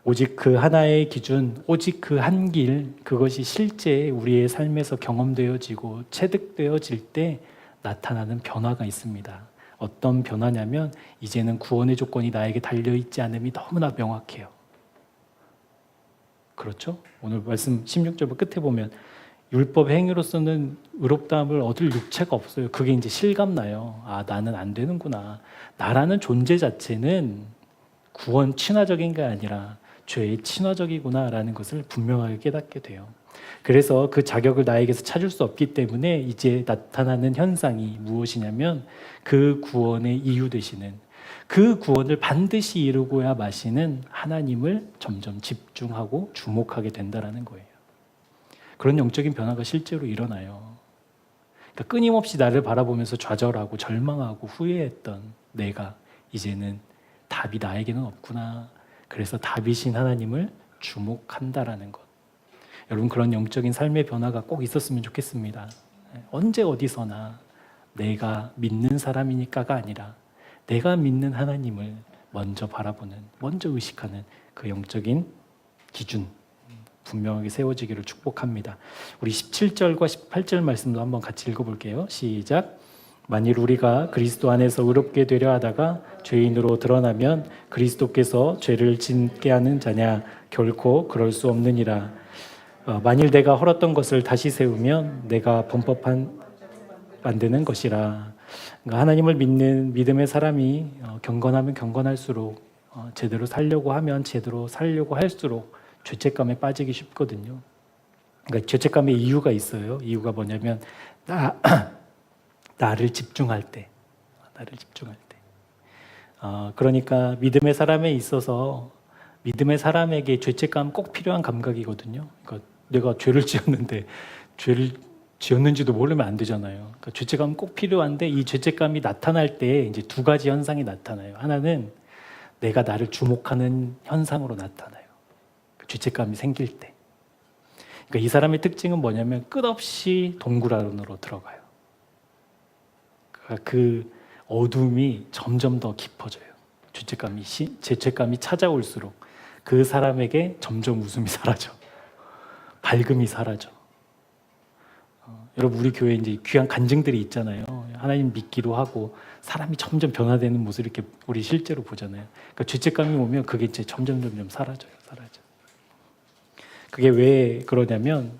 [SPEAKER 1] 오직 그 하나의 기준, 오직 그 한 길, 그것이 실제 우리의 삶에서 경험되어지고 체득되어질 때 나타나는 변화가 있습니다. 어떤 변화냐면 이제는 구원의 조건이 나에게 달려있지 않음이 너무나 명확해요. 그렇죠? 오늘 말씀 16절 끝에 보면 율법 행위로서는 의롭다함을 얻을 육체가 없어요. 그게 이제 실감나요. 아, 나는 안 되는구나. 나라는 존재 자체는 구원 친화적인 게 아니라 죄의 친화적이구나라는 것을 분명하게 깨닫게 돼요. 그래서 그 자격을 나에게서 찾을 수 없기 때문에 이제 나타나는 현상이 무엇이냐면 그 구원의 이유 되시는, 그 구원을 반드시 이루고야 마시는 하나님을 점점 집중하고 주목하게 된다는 거예요. 그런 영적인 변화가 실제로 일어나요. 그러니까 끊임없이 나를 바라보면서 좌절하고 절망하고 후회했던 내가 이제는 답이 나에게는 없구나. 그래서 답이신 하나님을 주목한다라는 것. 여러분, 그런 영적인 삶의 변화가 꼭 있었으면 좋겠습니다. 언제 어디서나 내가 믿는 사람이니까가 아니라 내가 믿는 하나님을 먼저 바라보는, 먼저 의식하는 그 영적인 기준 분명하게 세워지기를 축복합니다. 우리 17절과 18절 말씀도 한번 같이 읽어볼게요. 시작. 만일 우리가 그리스도 안에서 의롭게 되려 하다가 죄인으로 드러나면 그리스도께서 죄를 짓게 하는 자냐? 결코 그럴 수 없느니라. 만일 내가 헐었던 것을 다시 세우면 내가 범법한 만드는 것이라. 그러니까 하나님을 믿는 믿음의 사람이 경건하면 경건할수록 제대로 살려고 하면 제대로 살려고 할수록 죄책감에 빠지기 쉽거든요. 그러니까 죄책감의 이유가 있어요. 이유가 뭐냐면 나를 집중할 때. 그러니까 믿음의 사람에 있어서 믿음의 사람에게 죄책감 꼭 필요한 감각이거든요. 그러니까 내가 죄를 지었는데 죄를 지었는지도 모르면 안 되잖아요. 그러니까 죄책감 꼭 필요한데 이 죄책감이 나타날 때 이제 두 가지 현상이 나타나요. 하나는 내가 나를 주목하는 현상으로 나타나요. 죄책감이 생길 때. 그러니까 이 사람의 특징은 뭐냐면 끝없이 동굴 안으로 들어가요. 그러니까 그 어둠이 점점 더 깊어져요. 죄책감이 찾아올수록 그 사람에게 점점 웃음이 사라져. 밝음이 사라져. 여러분, 우리 교회에 이제 귀한 간증들이 있잖아요. 하나님 믿기로 하고 사람이 점점 변화되는 모습을 이렇게 우리 실제로 보잖아요. 그러니까 죄책감이 오면 그게 이제 점점 사라져요. 그게 왜 그러냐면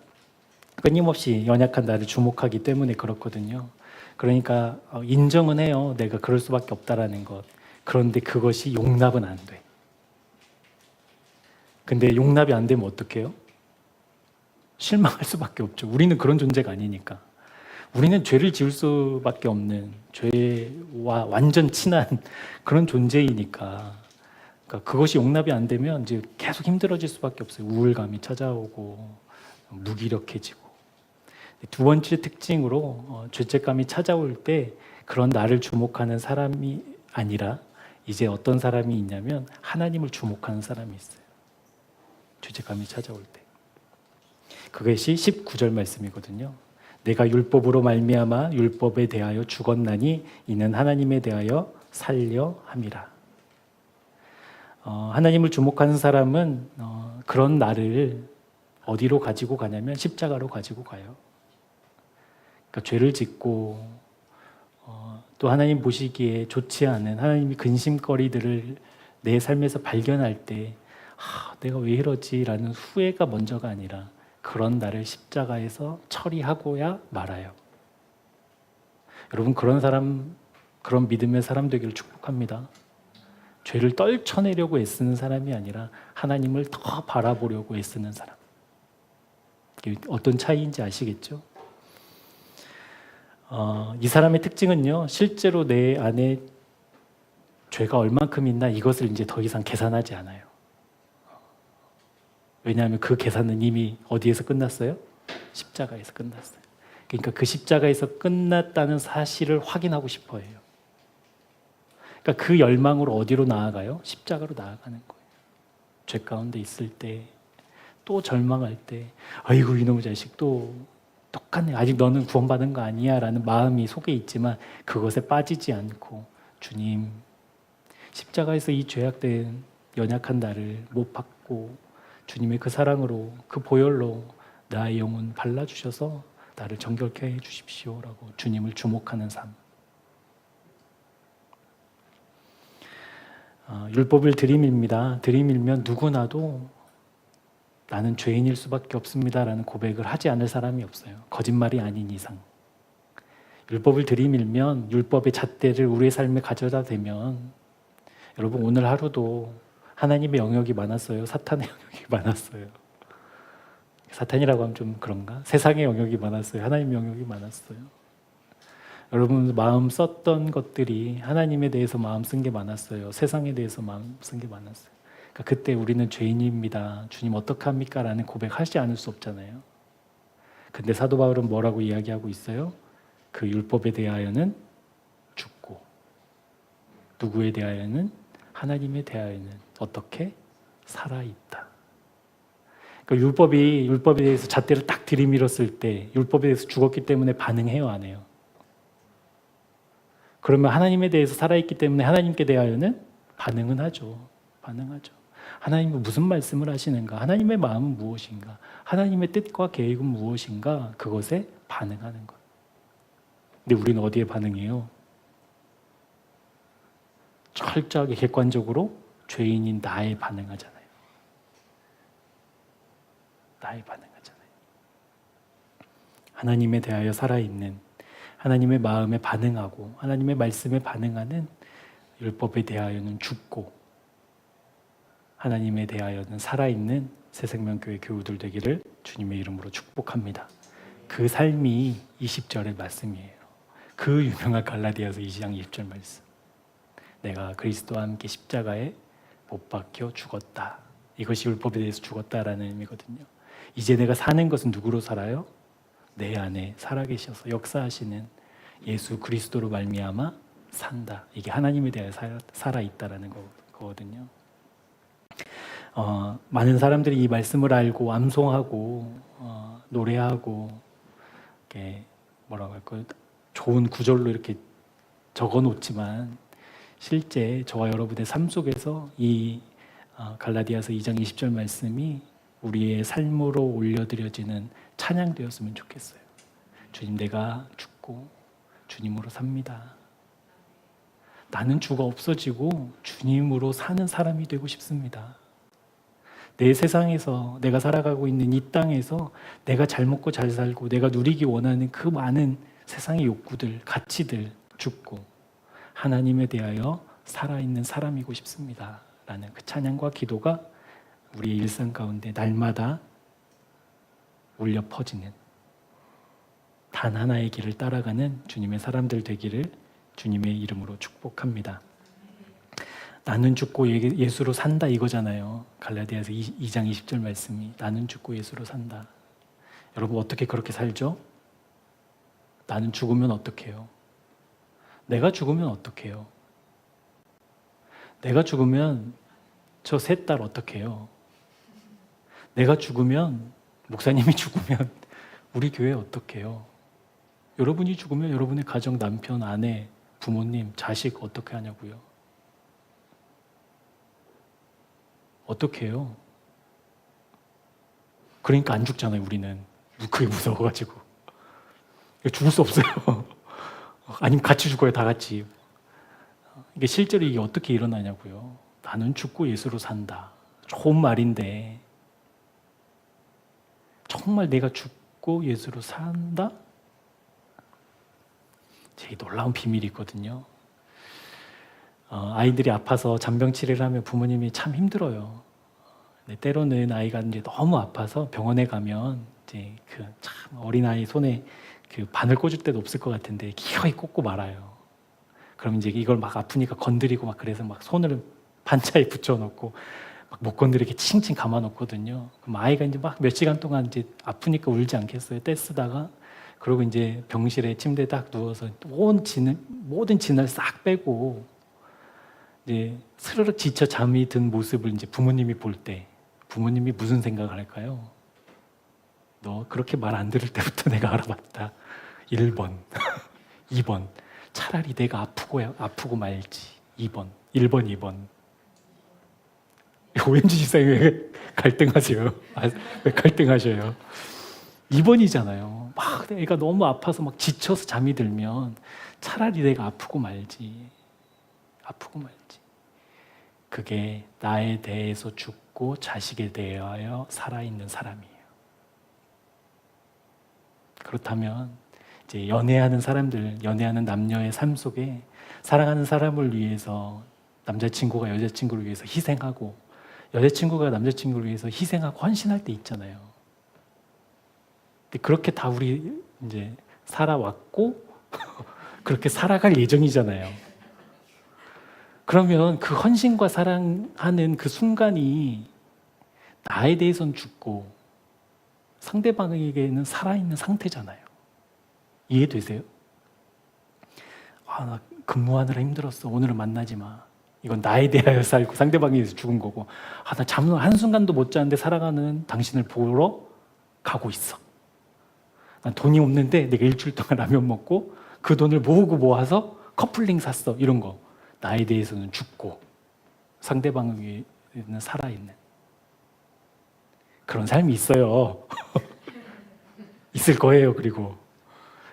[SPEAKER 1] 끊임없이 연약한 나를 주목하기 때문에 그렇거든요. 그러니까 인정은 해요. 내가 그럴 수밖에 없다라는 것. 그런데 그것이 용납은 안 돼. 근데 용납이 안 되면 어떡해요? 실망할 수밖에 없죠. 우리는 그런 존재가 아니니까. 우리는 죄를 지을 수밖에 없는 죄와 완전 친한 그런 존재이니까 그러니까 그것이 용납이 안 되면 이제 계속 힘들어질 수밖에 없어요. 우울감이 찾아오고 무기력해지고. 두 번째 특징으로 죄책감이 찾아올 때 그런 나를 주목하는 사람이 아니라 이제 어떤 사람이 있냐면 하나님을 주목하는 사람이 있어요. 죄책감이 찾아올 때. 그것이 19절 말씀이거든요. 내가 율법으로 말미암아 율법에 대하여 죽었나니 이는 하나님에 대하여 살려 함이라. 하나님을 주목하는 사람은 그런 나를 어디로 가지고 가냐면 십자가로 가지고 가요. 그러니까 죄를 짓고 또 하나님 보시기에 좋지 않은 하나님이 근심거리들을 내 삶에서 발견할 때 내가 왜 이러지라는 후회가 먼저가 아니라 그런 나를 십자가에서 처리하고야 말아요. 여러분 그런 사람, 그런 믿음의 사람 되기를 축복합니다. 죄를 떨쳐내려고 애쓰는 사람이 아니라 하나님을 더 바라보려고 애쓰는 사람. 이게 어떤 차이인지 아시겠죠? 이 사람의 특징은요, 실제로 내 안에 죄가 얼만큼 있나 이것을 이제 더 이상 계산하지 않아요. 왜냐하면 그 계산은 이미 어디에서 끝났어요? 십자가에서 끝났어요. 그러니까 그 십자가에서 끝났다는 사실을 확인하고 싶어 해요. 그러니까 그 열망으로 어디로 나아가요? 십자가로 나아가는 거예요. 죄 가운데 있을 때, 또 절망할 때, 아이고 이놈의 자식 또 똑같네. 아직 너는 구원받은 거 아니야 라는 마음이 속에 있지만 그것에 빠지지 않고 주님, 십자가에서 이 죄악된 연약한 나를 못 받고 주님의 그 사랑으로 그 보혈로 나의 영혼 발라주셔서 나를 정결케 해 주십시오라고 주님을 주목하는 삶. 율법을 들이밉니다. 들이밀면 누구나도 나는 죄인일 수밖에 없습니다라는 고백을 하지 않을 사람이 없어요. 거짓말이 아닌 이상. 율법을 들이밀면 율법의 잣대를 우리의 삶에 가져다 대면 여러분 오늘 하루도 하나님의 영역이 많았어요? 사탄의 영역이 많았어요? 사탄이라고 하면 좀 그런가? 세상의 영역이 많았어요? 하나님의 영역이 많았어요? 여러분 마음 썼던 것들이 하나님에 대해서 마음 쓴 게 많았어요? 세상에 대해서 마음 쓴 게 많았어요? 그러니까 그때 우리는 죄인입니다. 주님 어떡합니까? 라는 고백하지 않을 수 없잖아요. 근데 사도 바울은 뭐라고 이야기하고 있어요? 그 율법에 대하여는 죽고 누구에 대하여는? 하나님에 대하여는 어떻게? 살아있다. 그러니까 율법에 대해서 잣대를 딱 들이밀었을 때 율법에 대해서 죽었기 때문에 반응해요, 안 해요? 그러면 하나님에 대해서 살아있기 때문에 하나님께 대하여는 반응은 하죠. 반응하죠. 하나님은 무슨 말씀을 하시는가? 하나님의 마음은 무엇인가? 하나님의 뜻과 계획은 무엇인가? 그것에 반응하는 것. 근데 우리는 어디에 반응해요? 철저하게 객관적으로 죄인인 나에 반응하잖아요. 나에 반응하잖아요. 하나님에 대하여 살아있는 하나님의 마음에 반응하고 하나님의 말씀에 반응하는 율법에 대하여는 죽고 하나님에 대하여는 살아있는 새생명교회 교우들 되기를 주님의 이름으로 축복합니다. 그 삶이 20절의 말씀이에요. 그 유명한 갈라디아서 2장 20절 말씀. 내가 그리스도와 함께 십자가에 못 박혀 죽었다. 이것이 율법에 대해서 죽었다라는 의미거든요. 이제 내가 사는 것은 누구로 살아요? 내 안에 살아계셔서 역사하시는 예수 그리스도로 말미암아 산다. 이게 하나님에 대하여 살아있다라는 거거든요. 많은 사람들이 이 말씀을 알고 암송하고 노래하고 이렇게 뭐라고 할까요? 좋은 구절로 이렇게 적어놓지만 실제 저와 여러분의 삶 속에서 이 갈라디아서 2장 20절 말씀이 우리의 삶으로 올려드려지는 찬양되었으면 좋겠어요. 주님, 내가 죽고 주님으로 삽니다. 나는 죽어 없어지고 주님으로 사는 사람이 되고 싶습니다. 내 세상에서 내가 살아가고 있는 이 땅에서 내가 잘 먹고 잘 살고 내가 누리기 원하는 그 많은 세상의 욕구들, 가치들 죽고 하나님에 대하여 살아있는 사람이고 싶습니다. 라는 그 찬양과 기도가 우리의 일상 가운데 날마다 울려 퍼지는 단 하나의 길을 따라가는 주님의 사람들 되기를 주님의 이름으로 축복합니다. 나는 죽고 예수로 산다 이거잖아요. 갈라디아서 2장 20절 말씀이 나는 죽고 예수로 산다. 여러분 어떻게 그렇게 살죠? 나는 죽으면 어떡해요? 내가 죽으면 어떡해요? 내가 죽으면 저 셋 딸 어떡해요? 내가 죽으면 목사님이 죽으면 우리 교회 어떡해요? 여러분이 죽으면 여러분의 가정, 남편, 아내, 부모님, 자식 어떻게 하냐고요? 어떻게 해요? 그러니까 안 죽잖아요, 우리는. 그게 무서워가지고. 죽을 수 없어요. 아니면 같이 죽어요, 다 같이. 이게 실제로 이게 어떻게 일어나냐고요. 나는 죽고 예수로 산다. 좋은 말인데 정말 내가 죽고 예수로 산다? 제 놀라운 비밀이 있거든요. 아이들이 아파서 잔병 치료를 하면 부모님이 참 힘들어요. 때로는 아이가 이제 너무 아파서 병원에 가면 이제 그 참 어린아이 손에 그 바늘 꽂을 데도 없을 것 같은데 기어이 꽂고 말아요. 그럼 이제 이걸 막 아프니까 건드리고 막 그래서 막 손을 반차에 붙여놓고 막 못 건드리게 칭칭 감아놓거든요. 그럼 아이가 이제 막 몇 시간 동안 이제 아프니까 울지 않겠어요? 떼쓰다가 그리고 이제 병실에 침대에 딱 누워서 모든 진을 싹 빼고 이제 스르륵 지쳐 잠이 든 모습을 이제 부모님이 볼 때 부모님이 무슨 생각을 할까요? 너 그렇게 말 안 들을 때부터 내가 알아봤다. 1번, 2번. 차라리 내가 아프고 말지. 2번, 1번, 2번. OMG 집사님 왜 갈등하세요? 왜 갈등하셔요? 2번이잖아요. 막 애가 너무 아파서 막 지쳐서 잠이 들면 차라리 내가 아프고 말지. 아프고 말지. 그게 나에 대해서 죽고 자식에 대하여 살아있는 사람이에요. 그렇다면 이제 연애하는 사람들, 연애하는 남녀의 삶 속에 사랑하는 사람을 위해서 남자친구가 여자친구를 위해서 희생하고 여자친구가 남자친구를 위해서 희생하고 헌신할 때 있잖아요. 근데 그렇게 다 우리 이제 살아왔고 그렇게 살아갈 예정이잖아요. 그러면 그 헌신과 사랑하는 그 순간이 나에 대해서는 죽고 상대방에게는 살아있는 상태잖아요. 이해되세요? 나 근무하느라 힘들었어. 오늘은 만나지 마. 이건 나에 대하여 살고 상대방에 대해서 죽은 거고 나 잠을 한순간도 못 자는데 살아가는 당신을 보러 가고 있어. 난 돈이 없는데 내가 일주일 동안 라면 먹고 그 돈을 모아서 커플링 샀어. 이런 거. 나에 대해서는 죽고 상대방에게는 살아있는 그런 삶이 있어요. 있을 거예요. 그리고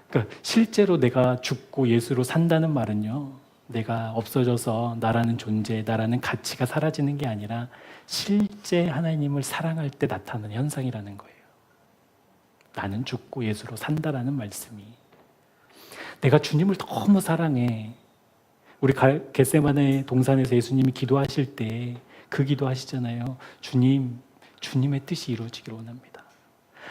[SPEAKER 1] 그러니까 실제로 내가 죽고 예수로 산다는 말은요, 내가 없어져서 나라는 존재, 나라는 가치가 사라지는 게 아니라 실제 하나님을 사랑할 때 나타나는 현상이라는 거예요. 나는 죽고 예수로 산다라는 말씀이. 내가 주님을 너무 사랑해. 우리 겟세마네 동산에서 예수님이 기도하실 때 그 기도하시잖아요. 주님의 뜻이 이루어지기를 원합니다.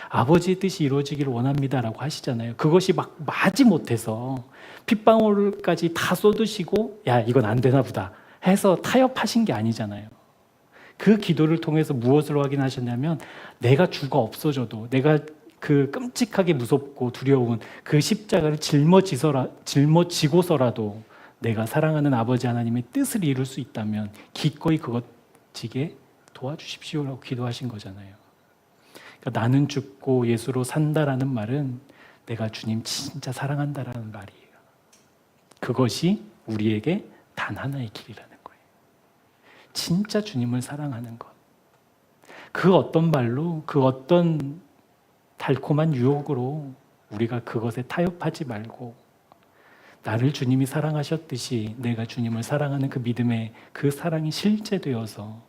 [SPEAKER 1] 아버지의 뜻이 이루어지기를 원합니다라고 하시잖아요. 그것이 막 마지못해서 핏방울까지 다 쏟으시고 야 이건 안 되나 보다 해서 타협하신 게 아니잖아요. 그 기도를 통해서 무엇을 확인하셨냐면 내가 죽어 없어져도 내가 그 끔찍하게 무섭고 두려운 그 십자가를 짊어지고서라도 내가 사랑하는 아버지 하나님의 뜻을 이룰 수 있다면 기꺼이 그것 지게 도와주십시오라고 기도하신 거잖아요. 그러니까 나는 죽고 예수로 산다라는 말은 내가 주님 진짜 사랑한다라는 말이에요. 그것이 우리에게 단 하나의 길이라는 거예요. 진짜 주님을 사랑하는 것. 그 어떤 말로, 그 어떤 달콤한 유혹으로 우리가 그것에 타협하지 말고 나를 주님이 사랑하셨듯이 내가 주님을 사랑하는 그 믿음의 그 사랑이 실제되어서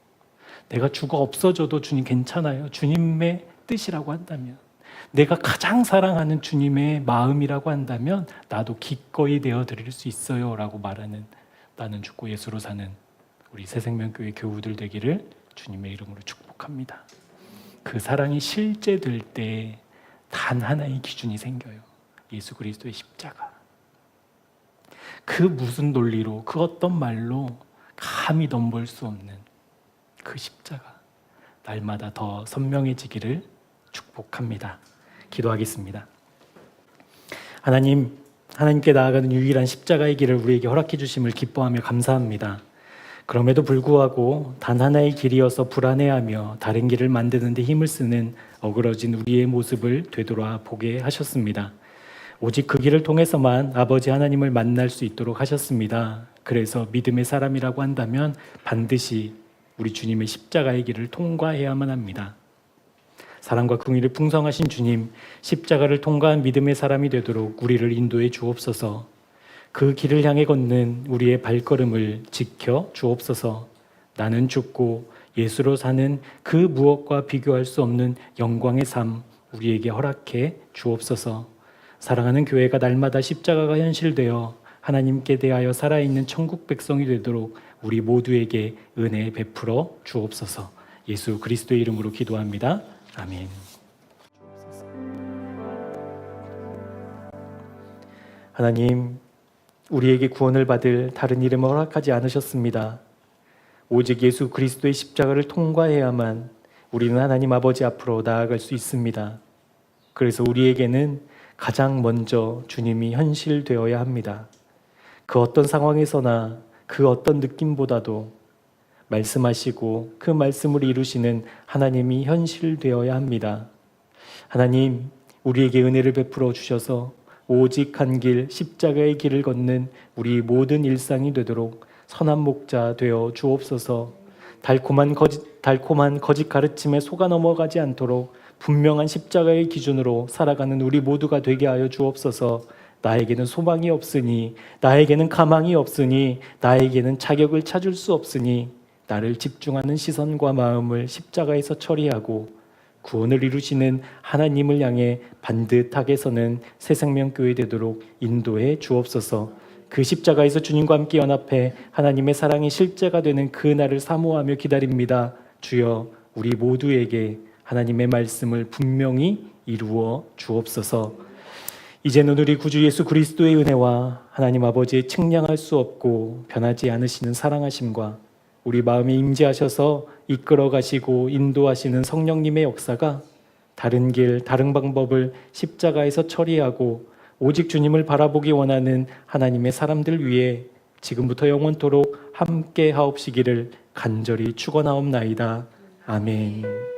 [SPEAKER 1] 내가 죽어 없어져도 주님 괜찮아요. 주님의 뜻이라고 한다면 내가 가장 사랑하는 주님의 마음이라고 한다면 나도 기꺼이 되어드릴 수 있어요 라고 말하는 나는 죽고 예수로 사는 우리 새생명교회 교우들 되기를 주님의 이름으로 축복합니다. 그 사랑이 실제될 때 단 하나의 기준이 생겨요. 예수 그리스도의 십자가. 그 무슨 논리로, 그 어떤 말로 감히 넘볼 수 없는 그 십자가, 날마다 더 선명해지기를 축복합니다. 기도하겠습니다. 하나님께 나아가는 유일한 십자가의 길을 우리에게 허락해 주심을 기뻐하며 감사합니다. 그럼에도 불구하고 단 하나의 길이어서 불안해하며 다른 길을 만드는 데 힘을 쓰는 어그러진 우리의 모습을 되돌아 보게 하셨습니다. 오직 그 길을 통해서만 아버지 하나님을 만날 수 있도록 하셨습니다. 그래서 믿음의 사람이라고 한다면 반드시 우리 주님의 십자가의 길을 통과해야만 합니다. 사랑과 긍휼이 풍성하신 주님, 십자가를 통과한 믿음의 사람이 되도록 우리를 인도해 주옵소서. 그 길을 향해 걷는 우리의 발걸음을 지켜 주옵소서. 나는 죽고 예수로 사는 그 무엇과 비교할 수 없는 영광의 삶 우리에게 허락해 주옵소서. 사랑하는 교회가 날마다 십자가가 현실되어 하나님께 대하여 살아있는 천국 백성이 되도록 우리 모두에게 은혜 베풀어 주옵소서. 예수 그리스도의 이름으로 기도합니다. 아멘. 하나님, 우리에게 구원을 받을 다른 이름을 허락하지 않으셨습니다. 오직 예수 그리스도의 십자가를 통과해야만 우리는 하나님 아버지 앞으로 나아갈 수 있습니다. 그래서 우리에게는 가장 먼저 주님이 현실되어야 합니다. 그 어떤 상황에서나 그 어떤 느낌보다도 말씀하시고 그 말씀을 이루시는 하나님이 현실되어야 합니다. 하나님, 우리에게 은혜를 베풀어 주셔서 오직 한 길, 십자가의 길을 걷는 우리 모든 일상이 되도록 선한 목자 되어 주옵소서. 달콤한 거짓 가르침에 속아 넘어가지 않도록 분명한 십자가의 기준으로 살아가는 우리 모두가 되게 하여 주옵소서. 나에게는 소망이 없으니, 나에게는 가망이 없으니, 나에게는 자격을 찾을 수 없으니 나를 집중하는 시선과 마음을 십자가에서 처리하고 구원을 이루시는 하나님을 향해 반듯하게 서는 새생명교회 되도록 인도해 주옵소서. 그 십자가에서 주님과 함께 연합해 하나님의 사랑이 실제가 되는 그 날을 사모하며 기다립니다. 주여, 우리 모두에게 하나님의 말씀을 분명히 이루어 주옵소서. 이제는 우리 구주 예수 그리스도의 은혜와 하나님 아버지의 측량할 수 없고 변하지 않으시는 사랑하심과 우리 마음에 임재하셔서 이끌어 가시고 인도하시는 성령님의 역사가 다른 길, 다른 방법을 십자가에서 처리하고 오직 주님을 바라보기 원하는 하나님의 사람들 위해 지금부터 영원토록 함께 하옵시기를 간절히 축원하옵나이다. 아멘.